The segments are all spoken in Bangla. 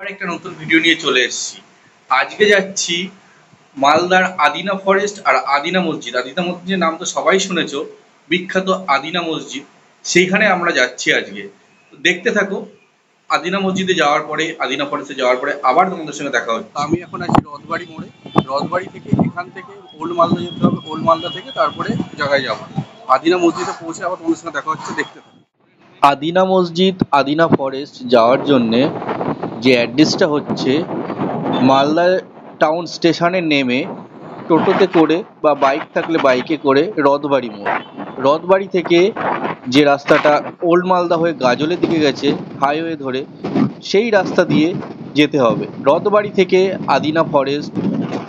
আবার একটা নতুন ভিডিও নিয়ে চলে এসেছি। আজকে যাচ্ছি মালদার আদিনা ফরেস্ট আর আদিনা মসজিদ। আদিনা মসজিদের নাম তো সবাই শুনেছো, বিখ্যাত আদিনা মসজিদ। সেইখানে আমরা যাচ্ছি আজকে। তো দেখতে থাকো। আদিনা মসজিদে যাওয়ার পরে, আদিনা ফরেস্টে যাওয়ার পরে আবার তোমাদের সঙ্গে দেখা হচ্ছে। আমি এখন আছি রথবাড়ি মোড়ে। রথবাড়ি থেকে এখান থেকে ওল্ড মালদা যেতে হবে, ওল্ড মালদা থেকে তারপরে জায়গায় যাবো। আদিনা মসজিদে পৌঁছে আবার তোমাদের সঙ্গে দেখা হচ্ছে, দেখতে থাকো। আদিনা মসজিদ আদিনা ফরেস্ট যাওয়ার জন্যে যে অ্যাড্রেসটা হচ্ছে, মালদা টাউন স্টেশনে নেমে টোটোতে করে বা বাইক থাকলে বাইকে করে রথবাড়ি মোড়। রথবাড়ি থেকে যে রাস্তাটা ওল্ড মালদা হয়ে গাজলের দিকে গেছে হাইওয়ে ধরে, সেই রাস্তা দিয়ে যেতে হবে। রথবাড়ি থেকে আদিনা ফরেস্ট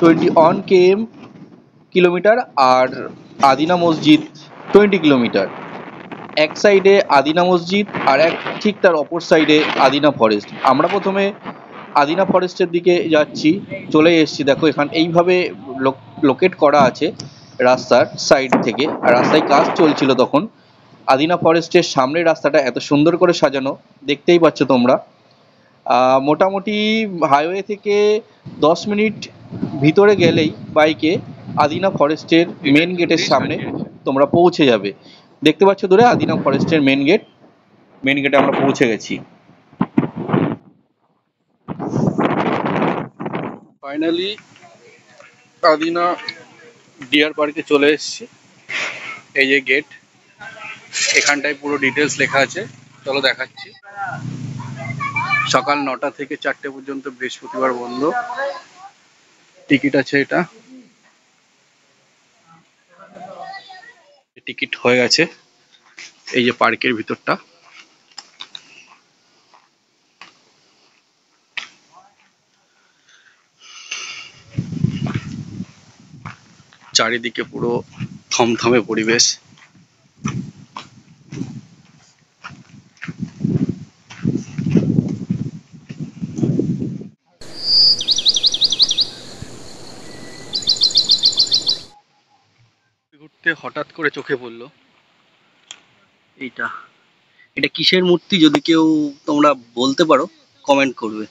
21 কিলোমিটার আর আদিনা মসজিদ 20 কিলোমিটার। এক সাইডে আদিনা মসজিদ আর এক ঠিক তার অপর সাইডে আদিনা ফরেস্ট। আমরা প্রথমে আদিনা ফরেস্টের দিকে যাচ্ছি, চলে এসেছি। দেখো এখান এইভাবে লোকেট করা আছে রাস্তার সাইড থেকে, আর রাস্তায় কাজ চলছিল তখন। আদিনা ফরেস্টের সামনের রাস্তাটা এত সুন্দর করে সাজানো, দেখতেই পাচ্ছ তোমরা। মোটামুটি হাইওয়ে থেকে 10 মিনিট ভিতরে গেলেই বাইকে আদিনা ফরেস্টের মেন গেটের সামনে তোমরা পৌঁছে যাবে। দেখতে পাচ্ছ দূরে আদিনা ফরেস্টের মেন গেট। মেন গেটে আমরা পৌঁছে গেছি। ফাইনালি আদিনা ডিয়ার পার্কে চলে এসেছি। এই যে গেট, এখানটায় পুরো ডিটেলস লেখা আছে, চলো দেখাচ্ছি। সকাল 9টা থেকে 4টে পর্যন্ত, বৃহস্পতিবার বন্ধ। টিকিট আছে, এটা টিকিট হয়ে গেছে। এই যে পার্কের ভিতরটা, চারিদিকে পুরো থমথমে পরিবেশ। ঘুরতে হঠাৎ করে চোখে পড়লো এইটা। এটা কিসের মূর্তি, যদি কেউ তোমরা বলতে পারো কমেন্ট করবে।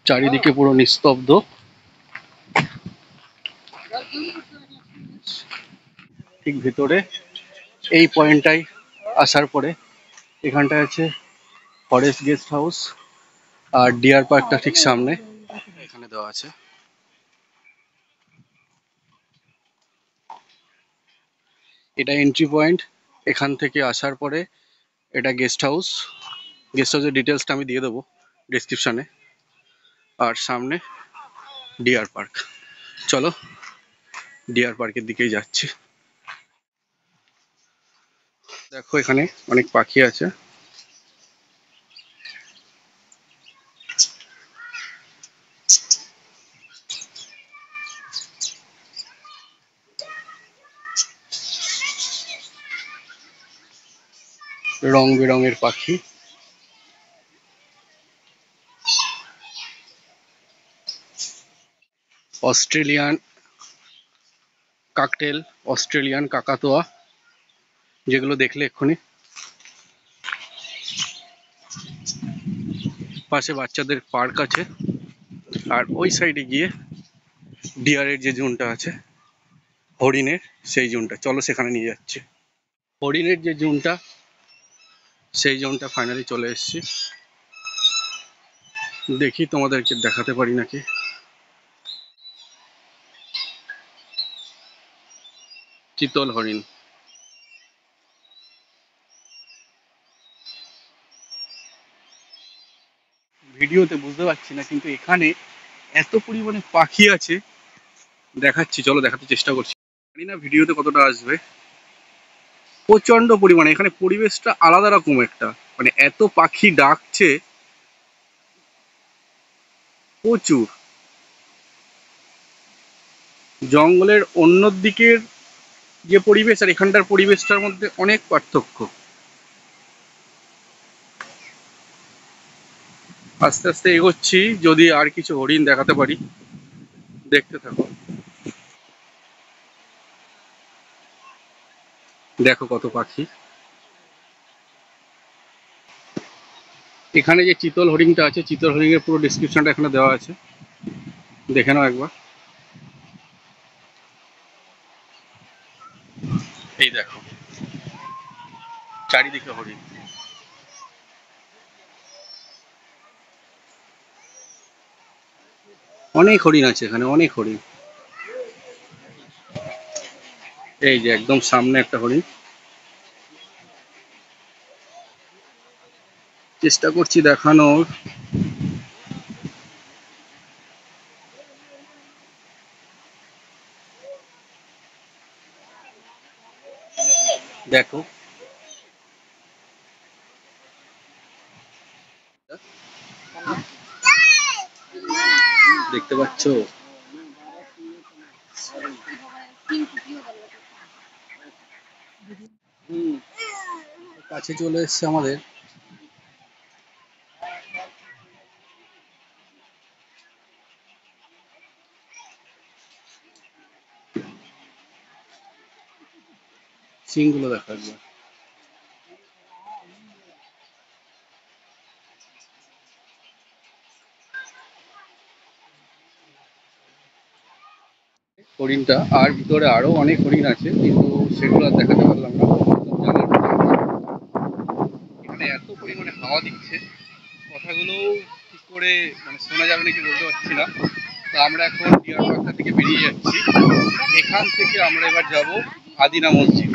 চারিদিকে পুরো নিস্তব্ধ। ঠিক ভেতরে এই পয়েন্টটাই আসার পরে এখানটায় আছে ফরেস্ট গেস্ট হাউস, আর ডিয়ার পার্কটা ঠিক সামনে এখানে দেওয়া আছে। এটা এন্ট্রি পয়েন্ট। এখান থেকে আসার পরে এটা গেস্ট হাউস। গেস্ট হাউসের ডিটেলসটা আমি দিয়ে দেবো ডেসক্রিপশানে। আর সামনে ডিয়ার পার্ক। চলো ডিয়ার পার্কের দিকেই যাচ্ছি। দেখো এখানে অনেক পাখি আছে। রং বেরঙের পাখি। অস্ট্রেলিয়ান কাকটেল, অস্ট্রেলিয়ান কাকাতুয়া, যেগুলো দেখলে এক্ষুনি। পাশে বাচ্চাদের পার্ক আছে, আর ওই সাইডে গিয়ে ডিয়ারের যে জোনটা আছে হরিণের, সেই জোনটা, চলো সেখানে নিয়ে যাচ্ছে। হরিণের যে জোনটা, সেই জোনটা ফাইনালি চলে এসেছি। দেখি তোমাদেরকে দেখাতে পারি নাকি। চিতল হরিণ। ভিডিওতে বুঝতে পারছি না, কিন্তু এখানে এত পরিমাণে পাখি আছে, দেখাচ্ছি, চলো দেখাতে চেষ্টা করছি। জানি না ভিডিওতে কতটা আসবে। প্রচন্ড পরিমাণে এখানে পরিবেশটা আলাদা রকম একটা, মানে এত পাখি ডাকছে প্রচুর। জঙ্গলের অন্য দিকের যে পরিবেশ আর এখানটার পরিবেশটার মধ্যে অনেক পার্থক্য। আস্তে আস্তে এগোচ্ছি, যদি আর কিছু হরিণ দেখাতে পারি। দেখতে থাকো। দেখো কত পাখি। এখানে যে চিতল হরিণটা আছে, চিতল হরিণের পুরো ডিসক্রিপশনটা এখানে দেওয়া আছে, দেখে নাও একবার। এই দেখো চারিদিকে হরিণ। অনেক হরিণ আছে এখানে, অনেক হরিণ। এই যে একদম সামনে একটা হরিণ, চেষ্টা করছি দেখানোর। দেখো দেখতে পাচ্ছ? কাছে চলে এসছে আমাদের। সিংগুলো দেখা একবার। হরিণটা, আর ভিতরে আরো অনেক হরিণ আছে, কিন্তু সেগুলো আর দেখাতে পারলাম না। জানার এখানে এত পরিমাণে হাওয়া দিচ্ছে, কথাগুলো ঠিক করে মানে শোনা যাবে নাকি বলতে পারছি না। তো আমরা এখন ডিয়ার পার্কটা থেকে বেরিয়ে যাচ্ছি। এখান থেকে আমরা এবার যাব আদিনা মসজিদ।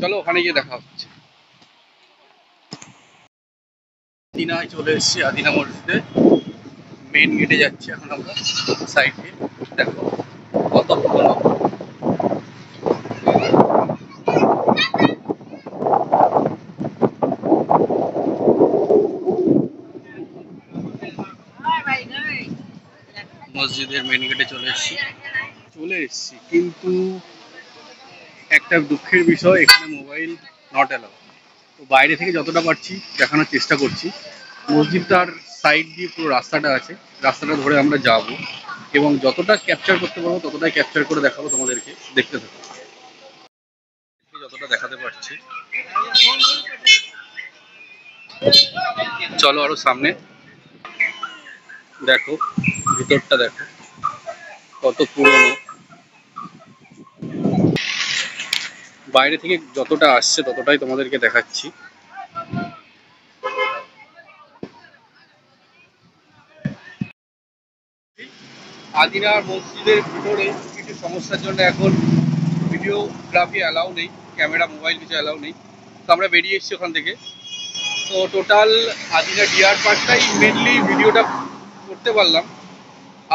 চলো ওখানে গিয়ে দেখা হচ্ছে। আদিনায় চলে এসেছি, আদিনা মসজিদে মেন গেটে যাচ্ছি এখন আমরা। সাইড দিয়ে দেখো কত পুরনো। মসজিদের মেন গেটে চলে এসেছি কিন্তু একটা দুঃখের বিষয়, এখানে মোবাইল নট অ্যালাউ। তো বাইরে থেকে যতটা পারছি দেখানোর চেষ্টা করছি। মসজিদটার সাইড দিয়ে পুরো রাস্তাটা আছে, রাস্তাটা ধরে আমরা যাব এবং যতটা ক্যাপচার করতে পারবো ততটাই ক্যাপচার করে দেখাবো তোমাদেরকে। দেখতে থাকো, যতটা দেখাতে পারছি। চলো আরো সামনে দেখো, ভিতরটা দেখো কত পুরনো। বাইরে থেকে যতটা আসছে ততটাই তোমাদেরকে দেখাচ্ছি। আদিনার মসজিদের ভিতরে কিছু সমস্যার জন্য এখন ভিডিওগ্রাফি অ্যালাউ নেই, ক্যামেরা মোবাইল কিছু অ্যালাউ নেই। তো আমরা বেরিয়ে এসেছি ওখান থেকে। তো টোটাল আদিনা ডিয়ার পার্কটাই মেনলি ভিডিওটা করতে পারলাম,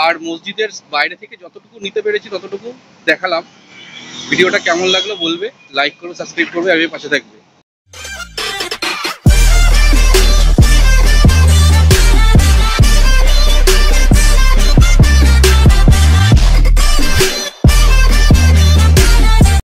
আর মসজিদের বাইরে থেকে যতটুকু নিতে পেরেছি ততটুকু দেখালাম। ভিডিওটা কেমন লাগলো বলবে, লাইক করবে, সাবস্ক্রাইব করবে, আর এর পাশে থাকবে।